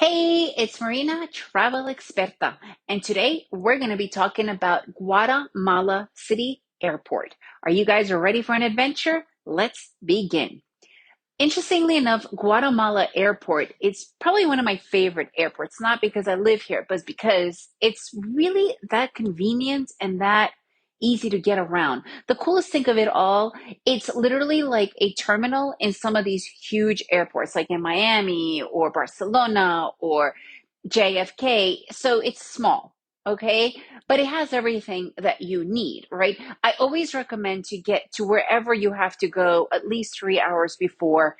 Hey, it's Marina, Travel Experta, and today we're going to be talking about Guatemala City Airport. Are you guys ready for an adventure? Let's begin. Interestingly enough, Guatemala Airport is probably one of my favorite airports, not because I live here, but because it's really that convenient and that easy to get around. The coolest thing of it all, it's literally like a terminal in some of these huge airports, like in Miami or Barcelona or JFK. So it's small, okay? But it has everything that you need, right? I always recommend to get to wherever you have to go at least 3 hours before.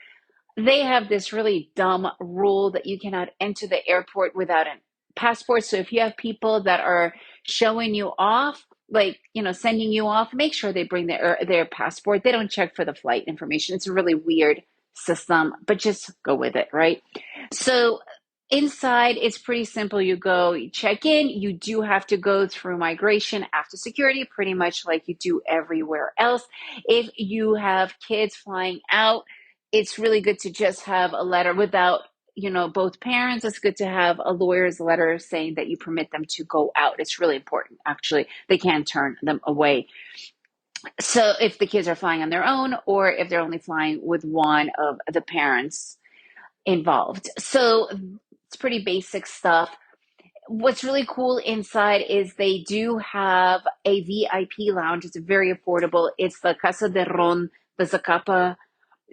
They have this really dumb rule that you cannot enter the airport without a passport. So if you have people that are showing you off, like, sending you off, make sure they bring their passport. They don't check for the flight information. It's a really weird system, but just go with it, right? So inside, it's pretty simple. You check in. You do have to go through migration after security, pretty much like you do everywhere else. If you have kids flying out, it's really good to just have a letter without, both parents. It's good to have a lawyer's letter saying that you permit them to go out. It's really important, actually. They can't turn them away. So if the kids are flying on their own or if they're only flying with one of the parents involved. So it's pretty basic stuff. What's really cool inside is they do have a VIP lounge. It's very affordable. It's the Casa de Ron, the Zacapa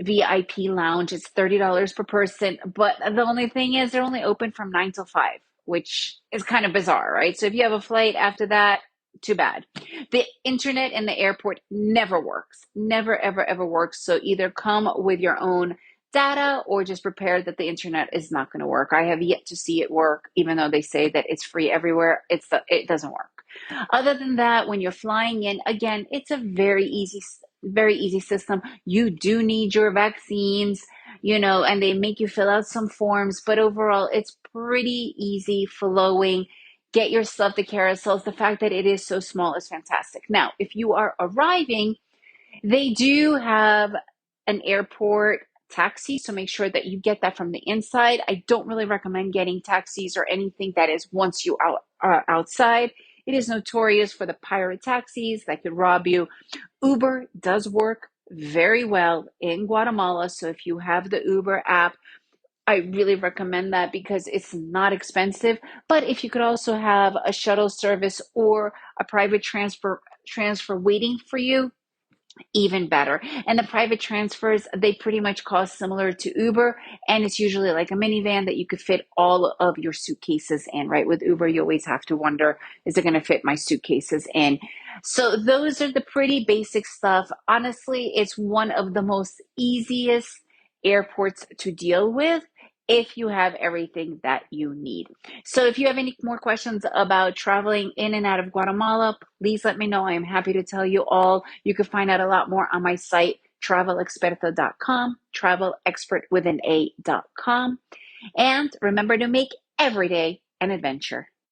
VIP lounge. It's $30 per person. But the only thing is they're only open from 9 till 5, which is kind of bizarre, right? So if you have a flight after that, too bad. The internet in the airport never works. Never, ever, ever works. So either come with your own data or just prepare that the internet is not going to work. I have yet to see it work, even though they say that it's free everywhere. It doesn't work. Other than that, when you're flying in, again, it's a very easy system. You do need your vaccines, and they make you fill out some forms, but overall, it's pretty easy flowing. Get your stuff, the carousels. The fact that it is so small is fantastic. Now, if you are arriving, they do have an airport taxi, so make sure that you get that from the inside. I don't really recommend getting taxis or anything that is once you outside. It is notorious for the pirate taxis that could rob you. Uber does work very well in Guatemala, so if you have the Uber app, I really recommend that because it's not expensive. But if you could also have a shuttle service or a private transfer waiting for you, even better. And the private transfers, they pretty much cost similar to Uber, and it's usually like a minivan that you could fit all of your suitcases in, right? With Uber, you always have to wonder, is it going to fit my suitcases in? So those are the pretty basic stuff. Honestly, it's one of the most easiest airports to deal with if you have everything that you need. So if you have any more questions about traveling in and out of Guatemala, please let me know. I am happy to tell you all. You can find out a lot more on my site, travelexperta.com, travelexpert with an A.com. And remember to make every day an adventure.